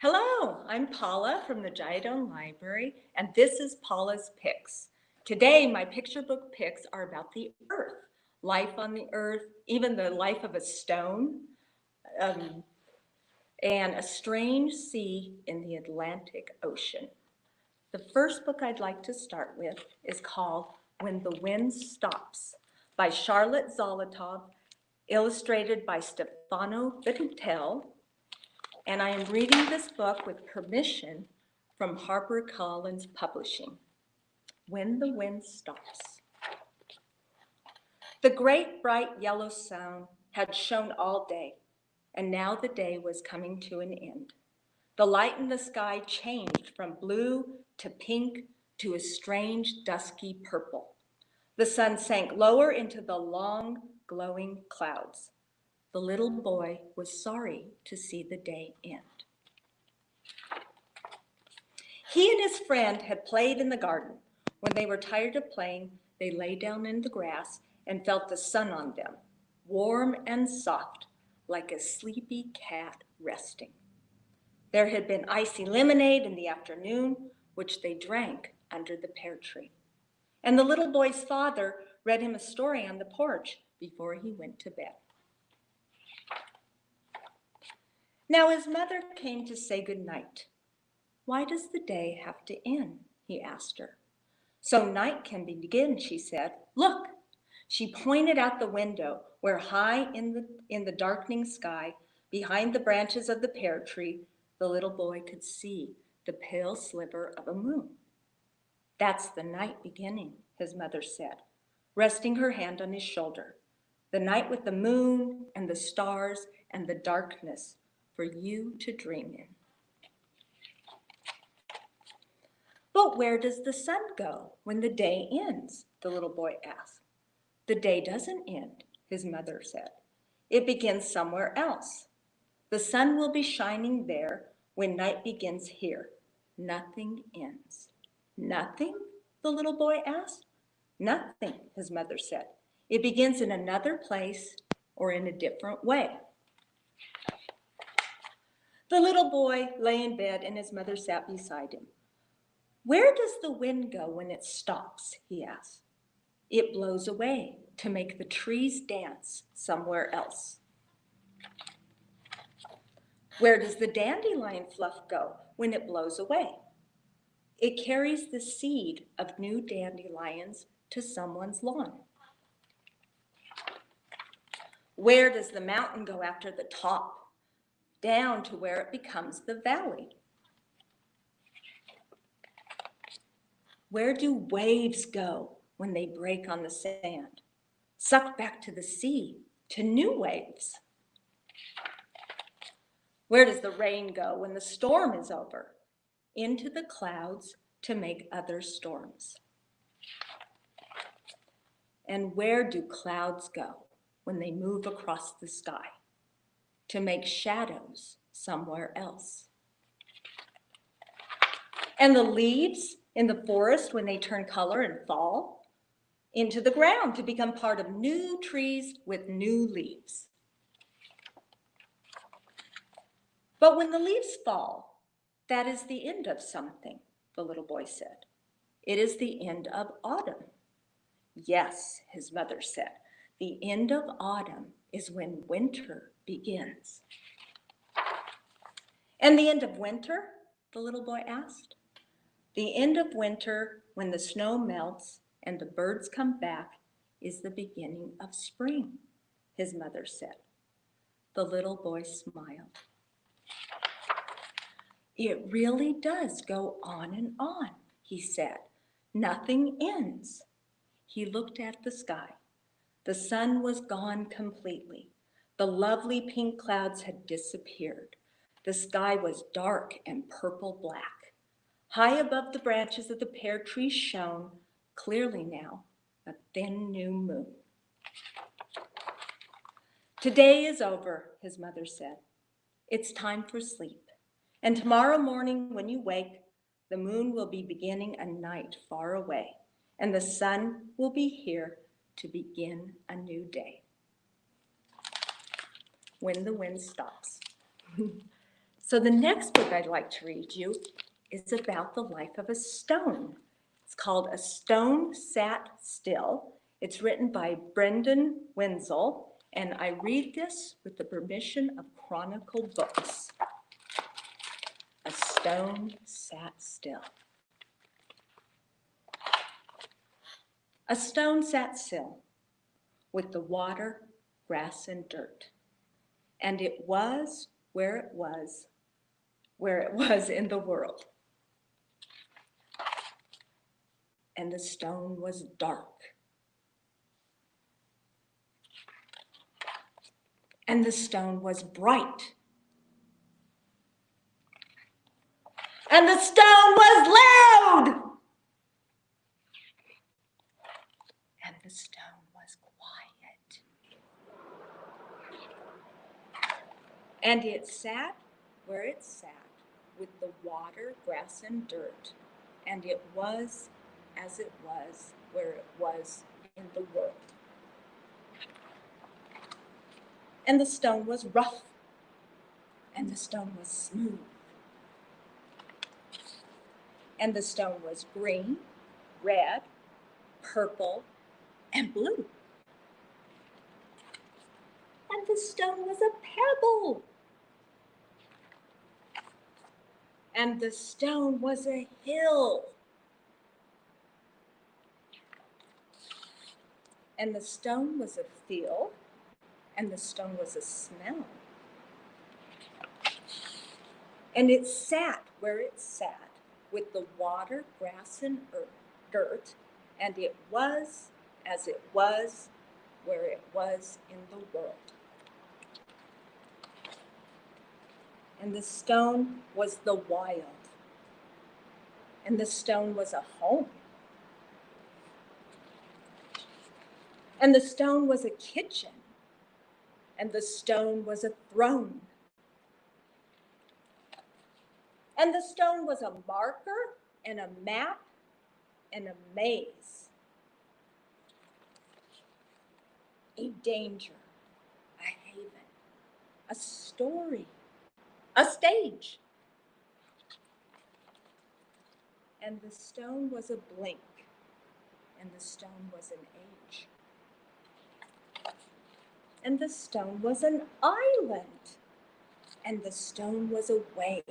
Hello, I'm Paula from the Jyadone Library, and this is Paula's Picks. Today, my picture book picks are about the Earth, life on the Earth, even the life of a stone, um, and a strange sea in the Atlantic Ocean. The first book I'd like to start with is called When the Wind Stops by Charlotte Zolotov, illustrated by Stefano Vittel, and I am reading this book with permission from HarperCollins Publishing. When the Wind Stops. The great bright yellow sun had shone all day, and now the day was coming to an end. The light in the sky changed from blue to pink to a strange dusky purple. The sun sank lower into the long, glowing clouds. The little boy was sorry to see the day end. He and his friend had played in the garden. When they were tired of playing, they lay down in the grass and felt the sun on them, warm and soft, like a sleepy cat resting. There had been icy lemonade in the afternoon, which they drank under the pear tree. And the little boy's father read him a story on the porch before he went to bed. Now his mother came to say good night. "Why does the day have to end?" he asked her. "So night can begin," she said. "Look." She pointed out the window where high in the darkening sky, behind the branches of the pear tree, the little boy could see the pale sliver of a moon. "That's the night beginning," his mother said, resting her hand on his shoulder. "The night with the moon and the stars and the darkness for you to dream in." "But where does the sun go when the day ends?" the little boy asked. "The day doesn't end," his mother said. "It begins somewhere else. The sun will be shining there when night begins here. Nothing ends." "Nothing?" the little boy asked. "Nothing," his mother said. "It begins in another place or in a different way." The little boy lay in bed and his mother sat beside him. "Where does the wind go when it stops?" he asked. "It blows away to make the trees dance somewhere else." "Where does the dandelion fluff go when it blows away?" "It carries the seed of new dandelions to someone's lawn." "Where does the mountain go after the top?" "Down to where it becomes the valley." "Where do waves go when they break on the sand?" "Sucked back to the sea, to new waves." "Where does the rain go when the storm is over?" "Into the clouds to make other storms." "And where do clouds go when they move across the sky?" "To make shadows somewhere else." "And the leaves in the forest when they turn color and fall?" "Into the ground to become part of new trees with new leaves." "But when the leaves fall, that is the end of something," the little boy said. "It is the end of autumn." "Yes," his mother said, "the end of autumn is when winter begins." "And the end of winter?" the little boy asked. "The end of winter, when the snow melts and the birds come back, is the beginning of spring," his mother said. The little boy smiled. "It really does go on and on," he said. "Nothing ends." He looked at the sky. The sun was gone completely. The lovely pink clouds had disappeared. The sky was dark and purple black. High above the branches of the pear tree shone, clearly now, a thin new moon. "Today is over," his mother said. "It's time for sleep. And tomorrow morning when you wake, the moon will be beginning a night far away, and the sun will be here to begin a new day." When the Wind Stops. So the next book I'd like to read you is about the life of a stone. It's called A Stone Sat Still. It's written by Brendan Wenzel, and I read this with the permission of Chronicle Books. A Stone Sat Still. A stone sat still, with the water, grass, and dirt. And it was where it was in the world. And the stone was dark. And the stone was bright. And the stone was loud. And the stone was quiet. And it sat where it sat, with the water, grass, and dirt. And it was as it was where it was in the world. And the stone was rough. And the stone was smooth. And the stone was green, red, purple, and blue. And the stone was a pebble. And the stone was a hill. And the stone was a feel. And the stone was a smell. And it sat where it sat, with the water, grass, and dirt. And it was as it was where it was in the world. And the stone was the wild. And the stone was a home. And the stone was a kitchen. And the stone was a throne. And the stone was a marker and a map and a maze. A danger, a haven, a story, a stage. And the stone was a blink, and the stone was an age. And the stone was an island, and the stone was a wave.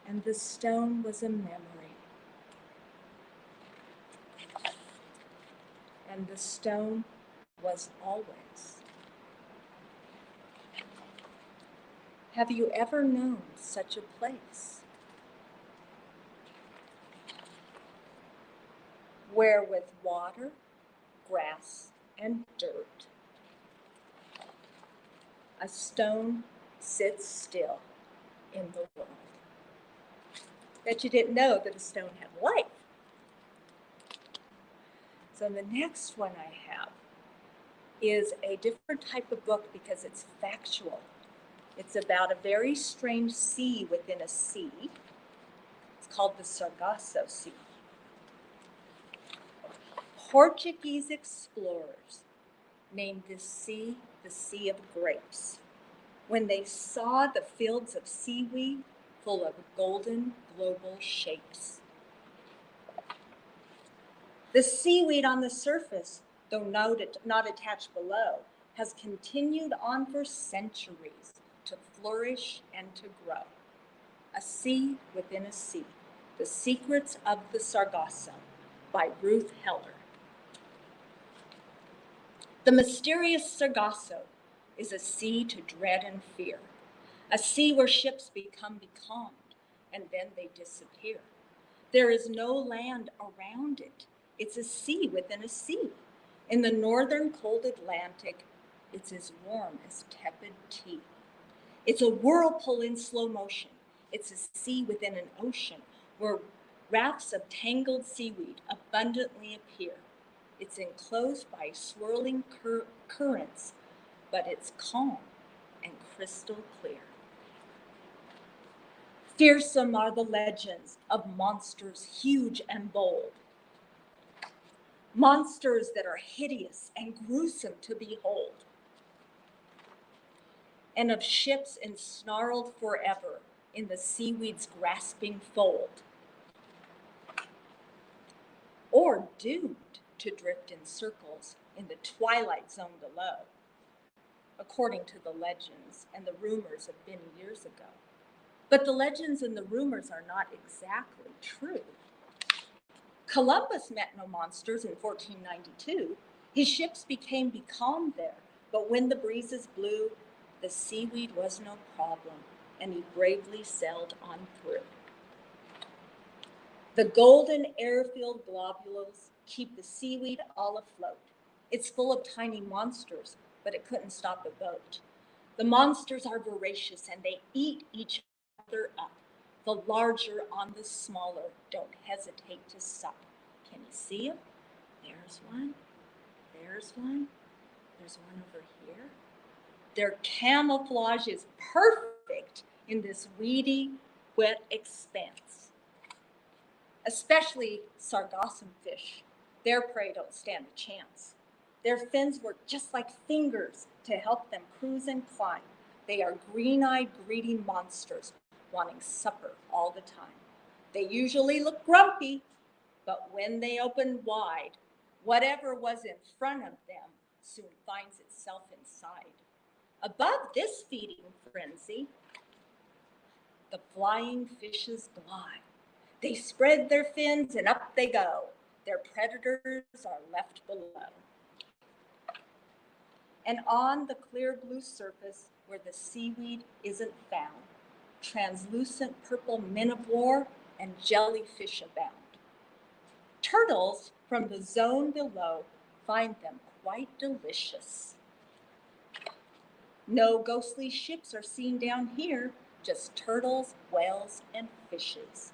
And the stone was a memory. And the stone was always. Have you ever known such a place? Where with water, grass, and dirt, a stone sits still in the world. Bet you didn't know that a stone had life. So the next one I have is a different type of book because it's factual. It's about a very strange sea within a sea. It's called the Sargassum Sea. Portuguese explorers named this sea the Sea of Grapes when they saw the fields of seaweed full of golden global shapes. The seaweed on the surface, though not attached below, has continued on for centuries to flourish and to grow. A Sea Within a Sea, The Secrets of the Sargassum by Ruth Heller. The mysterious Sargasso is a sea to dread and fear, a sea where ships become becalmed and then they disappear. There is no land around it. It's a sea within a sea. In the northern cold Atlantic, it's as warm as tepid tea. It's a whirlpool in slow motion. It's a sea within an ocean where rafts of tangled seaweed abundantly appear. It's enclosed by swirling currents, but it's calm and crystal clear. Fearsome are the legends of monsters huge and bold. monsters that are hideous and gruesome to behold, and of ships ensnarled forever in the seaweed's grasping fold, or doomed to drift in circles in the twilight zone below, according to the legends and the rumors of many years ago. But the legends and the rumors are not exactly true. Columbus met no monsters in 1492. His ships became becalmed there, but when the breezes blew, the seaweed was no problem, and he bravely sailed on through. The golden air-filled globules keep the seaweed all afloat. It's full of tiny monsters, but it couldn't stop a boat. The monsters are voracious, and they eat each other up. The larger on the smaller, don't hesitate to sup. Can you see them? There's one, there's one, there's one over here. Their camouflage is perfect in this weedy, wet expanse. Especially Sargassum fish. Their prey don't stand a chance. Their fins work just like fingers to help them cruise and climb. They are green-eyed, greedy monsters, wanting supper all the time. They usually look grumpy, but when they open wide, whatever was in front of them soon finds itself inside. Above this feeding frenzy, the flying fishes glide. They spread their fins and up they go. Their predators are left below. And on the clear blue surface where the seaweed isn't found, translucent purple men of war and jellyfish abound. Turtles from the zone below find them quite delicious. No ghostly ships are seen down here, just turtles, whales, and fishes.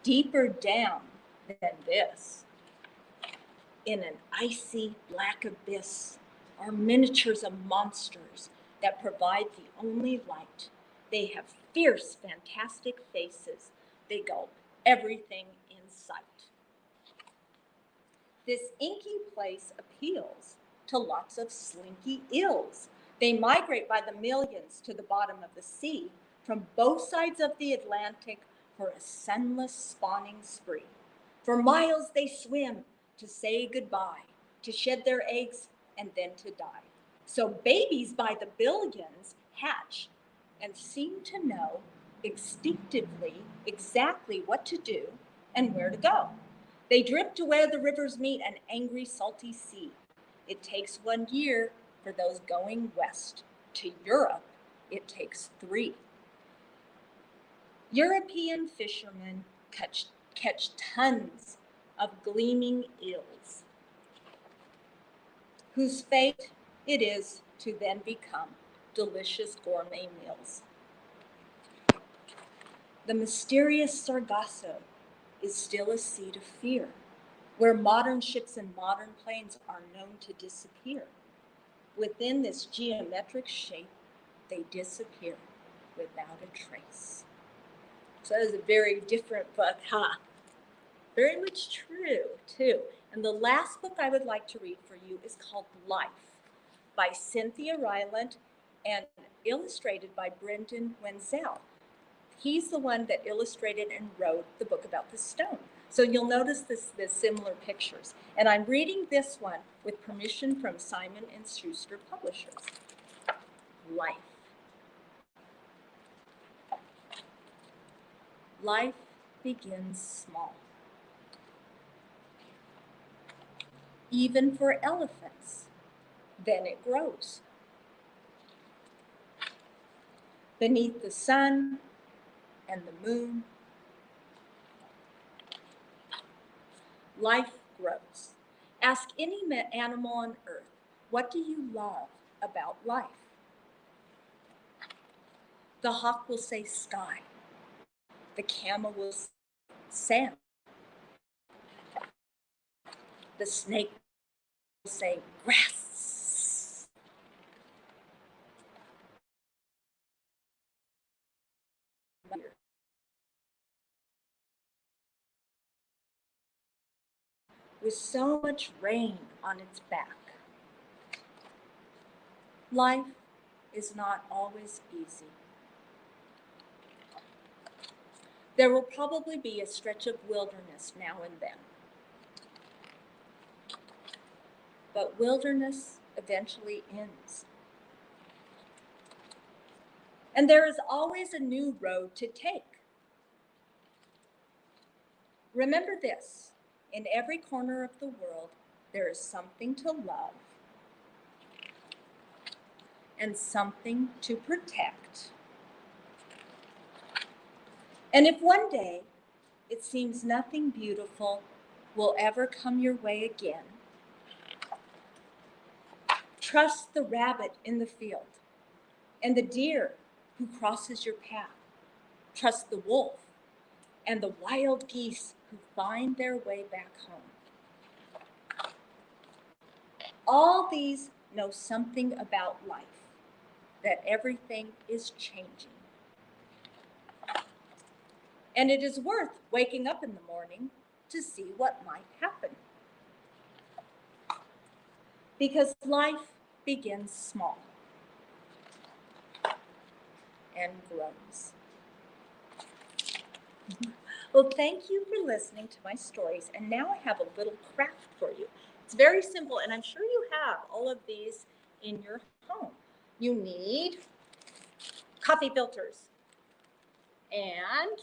Deeper down than this, in an icy black abyss, are miniatures of monsters that provide the only light. They have fierce, fantastic faces. They gulp everything in sight. This inky place appeals to lots of slinky ills. They migrate by the millions to the bottom of the sea from both sides of the Atlantic for a sunless spawning spree. For miles they swim to say goodbye, to shed their eggs and then to die. So babies by the billions hatch and seem to know instinctively exactly what to do and where to go. They drift to where the rivers meet an angry, salty sea. It takes 1 year for those going west. To Europe, it takes 3. European fishermen catch tons of gleaming eels, whose fate it is to then become delicious gourmet meals. The mysterious Sargasso is still a sea to fear, where modern ships and modern planes are known to disappear. Within this geometric shape, they disappear without a trace. So that is a very different book, huh? Very much true, too. And the last book I would like to read for you is called Life by Cynthia Ryland and illustrated by Brendan Wenzel. He's the one that illustrated and wrote the book about the stone. So you'll notice the similar pictures. And I'm reading this one with permission from Simon & Schuster Publishers. Life. Life begins small. Even for elephants, then it grows. Beneath the sun and the moon, life grows. Ask any animal on earth, what do you love about life? The hawk will say sky. The camel will say sand. The snake will say grass. with so much rain on its back. Life is not always easy. There will probably be a stretch of wilderness now and then. But wilderness eventually ends. And there is always a new road to take. Remember this, in every corner of the world, there is something to love and something to protect. And if one day it seems nothing beautiful will ever come your way again, trust the rabbit in the field and the deer who crosses your path. Trust the wolf and the wild geese who find their way back home. All these know something about life, that everything is changing. And it is worth waking up in the morning to see what might happen. Because life begins small and grows. Well, thank you for listening to my stories. And now I have a little craft for you. It's very simple, and I'm sure you have all of these in your home. You need coffee filters and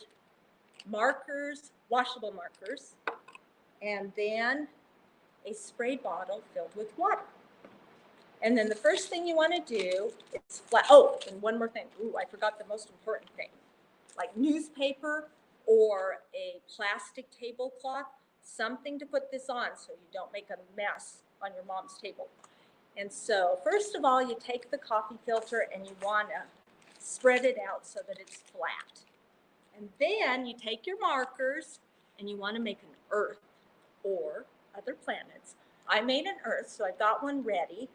markers, washable markers, and then a spray bottle filled with water. And then the first thing you want to do is and one more thing. I forgot the most important thing. Like newspaper or a plastic tablecloth, something to put this on so you don't make a mess on your mom's table. And so first of all, you take the coffee filter and you want to spread it out so that it's flat. And then you take your markers and you want to make an earth or other planets. I made an earth, so I've got one ready.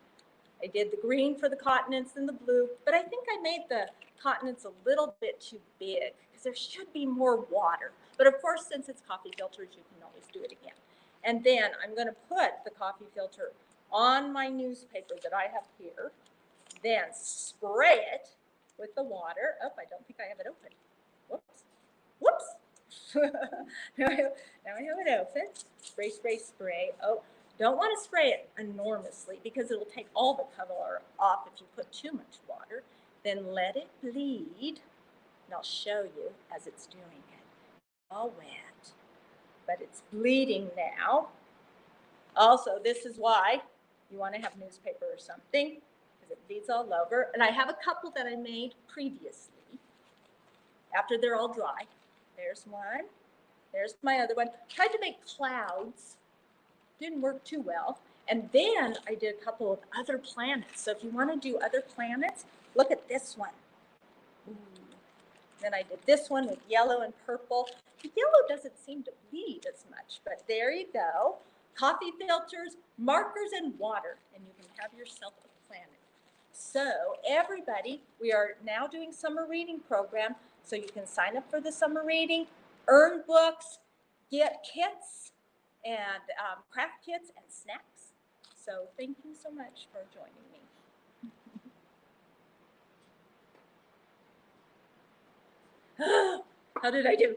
I did the green for the continents and the blue, but I think I made the continents a little bit too big because there should be more water. But of course, since it's coffee filters, you can always do it again. And then I'm going to put the coffee filter on my newspaper that I have here, then spray it with the water. Oh, I don't think I have it open. Whoops. now I have it open. Spray, spray, spray. Oh, don't want to spray it enormously because it'll take all the color off if you put too much water. Then let it bleed. And I'll show you as it's doing it. All wet, but it's bleeding now. Also, this is why you want to have newspaper or something because it bleeds all over. And I have a couple that I made previously after they're all dry. There's one. There's my other one. Tried to make clouds. Didn't work too well. And then I did a couple of other planets. So if you want to do other planets, look at this one. Ooh. Then I did this one with yellow and purple. The yellow doesn't seem to bleed as much, but there you go. Coffee filters, markers, and water, and you can have yourself a planet. So everybody, we are now doing summer reading program, so you can sign up for the summer reading, earn books, get kits, and craft kits and snacks. So thank you so much for joining me. How did I do?